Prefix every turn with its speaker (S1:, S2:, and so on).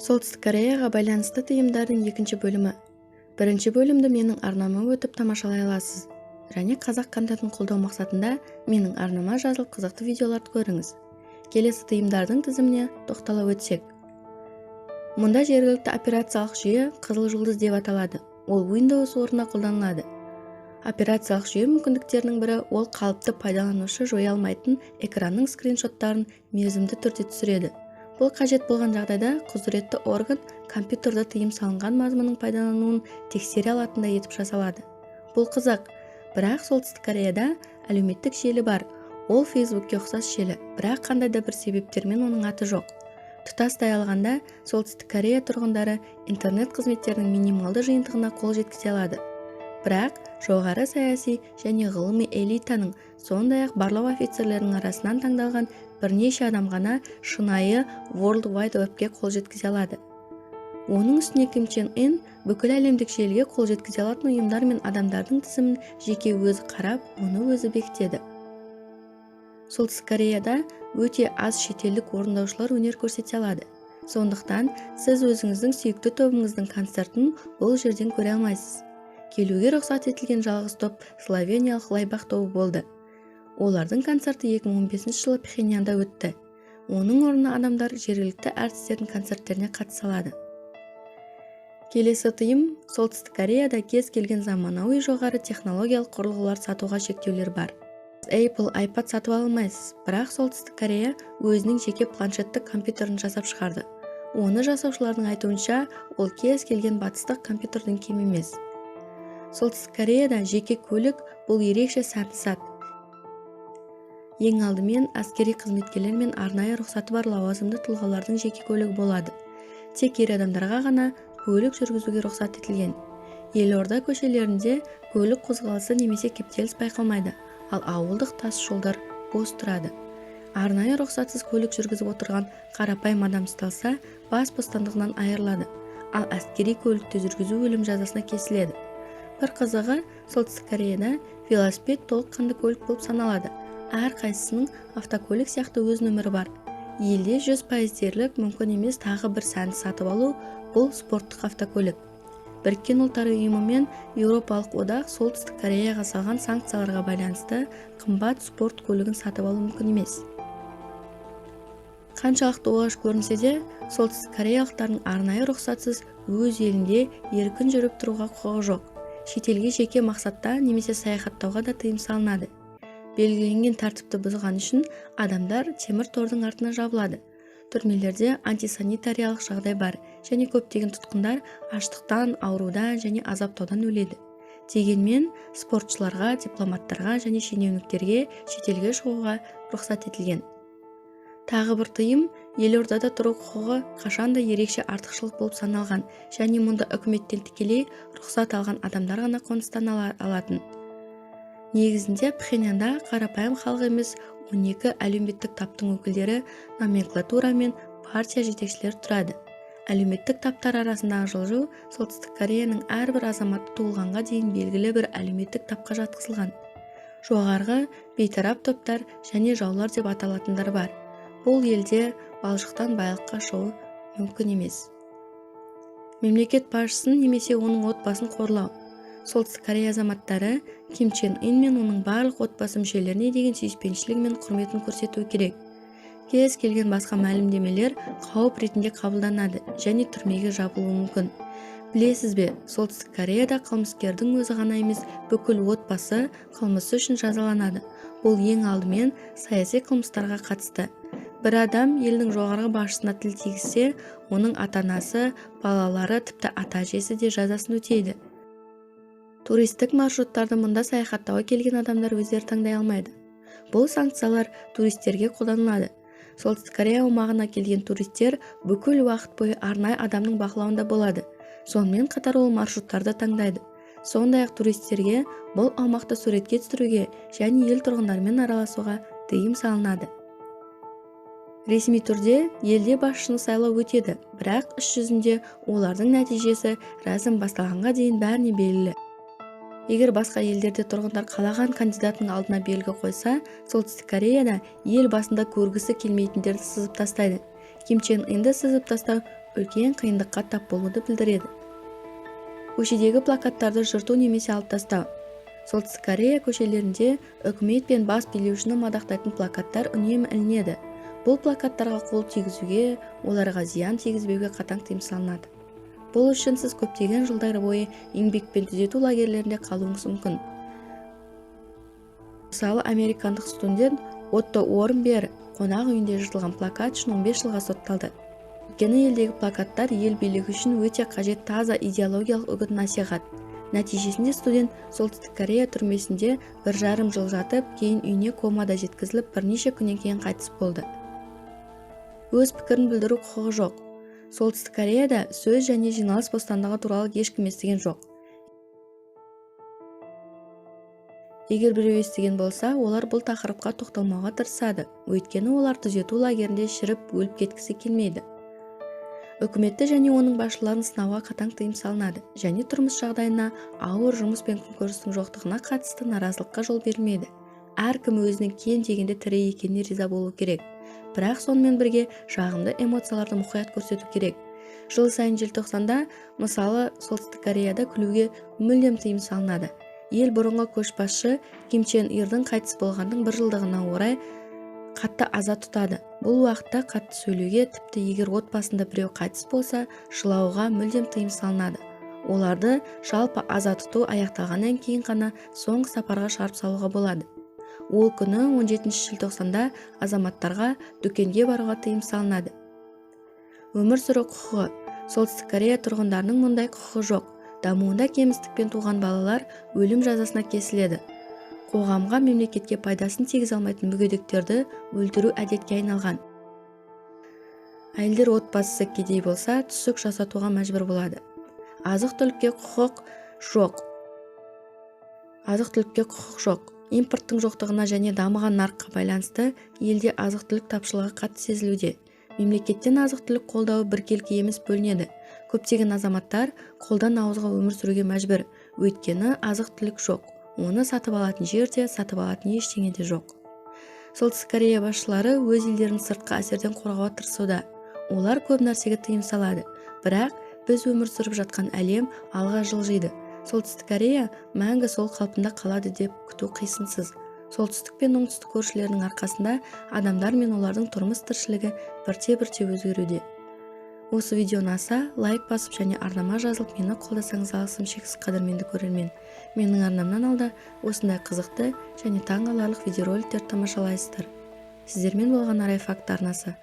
S1: Солтүстік Кореяға байланысты тыйымдардың екінші бөлімі. Бірінші бөлімді менің арнама өтіп тамашалай аласыз. Және қазақ контентін қолдау мақсатында менің арнама жазылып қызықты видеоларды көріңіз. Келесі тыйымдардың тізіміне тоқтала өтсек. Мұнда жергілікті операциялық жүйе қызыл жұлдыз деп аталады. Ол Windows орнына қолданылады. Операциялық жүйе мүмкіндіктерінің бірі ол қалыпты пайдаланушы жоя алмайтын экранның скриншоттарын мерзімді түрде түсіреді. Бұл қажет болған жағдайда құзыретті орган компьютерді тыйым салынған мазмұнның пайдалануын тексере алатындай етіп жасалады. Бұл қызық, бірақ Солтүстік Кореяда әлеуметтік желі бар. Ол Facebook'ке ұқсас желі, бірақ қандай да бір себептермен оның аты жоқ. Тұтастай алғанда, Солтүстік Корея тұрғындары интернет қызметтерінің минималды жиынтығына қол жеткізе алады. Бірақ жоғары саяси және ғылыми элитаның, сондай-ақ барлау офицерлерінің арасынан таңдалған бірнеше адам ғана шынайы World Wide Web'ке қол жеткізе алады. Оның үстіне Ким Чен Ын бүкіл әлемдік желіге қол жеткізе алатын ұйымдар мен адамдардың тізімін жеке өзі қарап, оны өзі бекітеді. Солтүстік Кореяда өте аз шетелдік орындаушылар өнер көрсете алады. Сондықтан сіз өзіңіздің сүйікті тобыңыздың концертін бұл жерден көре алмайсыз. Келуге рұқсат етілген жалғыз топ словениялық лайбақ тобы болды. Олардың концерті 2015 жылы Пхеньянда өтті. Оның орнына адамдар жергілікті әртістердің концерттеріне қатыса алады. Келесі тыйым, Солтүстік Кореяда кез келген заманауи жоғары технологиялық құрылғылар сатуға шектеулер бар. Apple iPad сатып алмайсыз, бірақ Солтүстік Корея өзінің жеке планшеттік компьютерін жасап шығарды. Оны жасаушылардың айтуынша, ол кез келген батыстық компьютердің кем емес. Солтүстік Кореяда жеке көлік бұл ерекше сәнді зат. Ең алдымен әскери қызметкерлер мен арнайы рұқсаты бар лауазымды тұлғалардың жеке көлігі болады. Тек ер адамдарға ғана көлік жүргізуге рұқсат етілген. Елорда көшелерінде көлік қозғалысы немесе кептеліс байқалмайды, ал ауылдық тас жолдар бос тұрады. Арнайы рұқсатсыз көлік жүргізіп отырған қарапайым адам ұсталса, бас бостандығынан айырылады, ал әскери көлікті жүргізу өлім жазасына кесіледі. Бір қызығы, Солтүстік Кореяда велосипед толыққанды көлік болып саналады. Әр қайсысының автокөлік сияқты өз нөмірі бар. Елде 100% дерлік мүмкін емес тағы бір сәнді сатып алу, бұл спорттық автокөлік. Біріккен ұлттар ұйымы мен Еуропалық одақ Солтүстік Кореяға салған санкцияларға байланысты қымбат спорт көлігін сатып алу мүмкін емес. Қаншалықты оғаш көрінсе де, Солтүстік Кореялықтардың арнайы рұқсатсыз өз елінде еркін жүріп тұруға құқығы жоқ. Шетелге жеке мақсатта немесе саяхаттауға да тыйым салынады. Белгіленген тәртіпті бұзған үшін адамдар темір тордың артына жабылады. Түрмелерде антисанитариялық жағдай бар және көптеген тұтқындар аштықтан, аурудан және азаптаудан өледі. Дегенмен спортшыларға, дипломаттарға және шенеуніктерге шетелге шығуға рұқсат етілген. Тағы бір тыйым, елордада тұру құқығы қашанда ерекше артықшылық болып саналған және мұнда үкіметтен тікелей рұқсат алған адамдар ғана қоныстана алатын. Негізінде Пхеньянда қарапайым халық емес 12 әлеуметтік таптың өкілдері, номенклатура мен партия жетекшілері тұрады. Әлеуметтік таптар арасындағы жылжу Солтүстік Кореяның әрбір азаматы туылғанға дейін белгілі бір әлеуметтік тапқа жатқызылған. Жоғарғы бейтарап топтар және жаулар деп аталатындар бар. Бұл елде балшықтан байлыққа шығу мүмкін емес. Мемлекет басшысын немесе оның отбасын қорлау. Солтүстік Корея азаматтары Ким Чен Ын мен оның барлық отбасы мүшелеріне деген сүйіспеншілігі мен құрметін көрсетуі керек. Кез келген басқа мәлімдемелер қауіп ретінде қабылданады және түрмеге жабылуы мүмкін. Білесіз бе, Солтүстік Кореяда қылмыскердің өзі ғана емес, бүкіл отбасы қылмысы үшін жазаланады. Бұл ең алдымен саяси қылмыстарға қатысты. Бір адам елдің жоғарғы басшысына тіл тигізсе, оның ата-анасы, балалары, тіпті ата-әжесі де жазасын өтейді. Туристік маршруттарды мұнда саяхаттауға келген адамдар өздері таңдай алмайды. Бұл санкциялар туристерге қолданылады. Солтүстік Корея аумағына келген туристер бүкіл уақыт бойы арнайы адамның бақылауында болады. Сонымен қатар ол маршруттарды таңдайды. Сондай-ақ туристерге бұл аумақты суретке түсіруге және ел тұрғындарымен араласуға тыйым салынады. Ресми түрде елде басшыны сайлау өтеді, бірақ іс жүзінде олардың нәтижесі рәсім басталғанға дейін бәріне белгілі. Егер басқа елдерде тұрғындар қалаған кандидаттың алдына белгі қойса, Солтүстік Кореяда ел басында көргісі келмейтіндерді сызып тастайды. Ким Чен Ынды сызып тастау үлкен қиындыққа тап болуды білдіреді. Көшедегі плакаттарды жырту немесе алып тастау. Солтүстік Корея көшелерінде үкімет пен бас билеушіні мадақтайтын плакаттар үнемі ілінеді. Бұл плакаттарға қол тигізуге, оларға зиян тигізбеуге қатаң тыйым салынады. Бұл үшін сіз көптеген жылдар бойы еңбекпен түзету лагерлерінде қалуыңыз мүмкін. Мысалы, американдық студент Отто Уорренберг қонақ үйінде жыртылған плакат үшін 15 жылға сотталды. Өйткені елдегі плакаттар ел билігі үшін өте қажет таза идеологиялық үгіт-насихат. Нәтижесінде студент Солтүстік Корея түрмесінде 1,5 жыл жатып, кейін үйіне комада жеткізіліп, бірнеше күннен кейін қайтыс болды. Өз пікірін білдіру құқығы жоқ. Солтүстік Кореяда сөз және жиналыс бостандығы туралы ешкім естіген жоқ. Егер біреу естіген болса, олар бұл тақырыпқа тоқталмауға тырысады, өйткені олар түзету лагерінде шіріп өліп кеткісі келмейді. Үкіметті және оның басшыларын сынауға қатаң тыйым салынады, және тұрмыс жағдайына, ауыр жұмыс пен күнкөрістің жоқтығына қатысты наразылыққа жол берілмейді. Әркім өзінің кем дегенде тірі екеніне риза болу керек, бірақ сонымен бірге жағымды эмоцияларды мұқият көрсету керек. Жыл сайын желтоқсанда, мысалы, Солтүстік Кореяда күлуге мүлдем тыйым салынады. Ел бұрынғы көшбасшы Ким Чен Ирдің қайтыс болғандың 1 жылдығына орай қатты аза тұтады. Бұл уақытта қатты сөйлеуге, тіпті егер отбасында біреу қайтыс болса, жылауға мүлдем тыйым салынады. Оларды жалпы аза тұту аяқталғаннан кейін ғана соңғы сапарға шығарып салуға болады. Ол күні 17 желтоқсанда азаматтарға дүкенге баруға тыйым салынады. Өмір сүру құқығы. Солтүстік Корея тұрғындарының мұндай құқығы жоқ. Дамуында кемістікпен туған балалар өлім жазасына кесіледі. Қоғамға, мемлекетке пайдасын тигізе алмайтын мүгедектерді өлтіру әдетке айналған. Әйелдер отбасысы кедей болса, түсік жасатуға мәжбүр болады. Азық-түлікке құқық жоқ. Импорттың жоқтығына және дамыған нарыққа байланысты елде азық-түлік тапшылығы қатты сезілуде. Мемлекеттен азық-түлік қолдауы біркелкі емес бөлінеді. Көптеген азаматтар қолдан ауызға өмір сүруге мәжбүр, өйткені азық-түлік жоқ. Оны сатып алатын жерде, сатып алатын ештеңе де жоқ. Солтүстік Корея басшылары өз елдерін сыртқы әсерден қорғауға тырысуда. Олар көп нәрсеге тыйым салады, бірақ біз өмір сүріп жатқан әлем алға жылжиды. Солтүстік Корея мәңгі сол қалпында қалады деп күту қисынсыз. Солтүстік пен оңтүстік көршілерінің арқасында адамдар мен олардың тұрмыс тіршілігі бірте-бірте өзгеруде. Осы видео ұнаса, лайк басып және арнама жазылып мені қолдасаңыз алғысым шексіз қадірменді көрермен. Менің арнамнан алда осындай қызықты және таңғаларлық видеороликтерді тамашалайсыздар. Сіздермен болған Арай факт арнасы.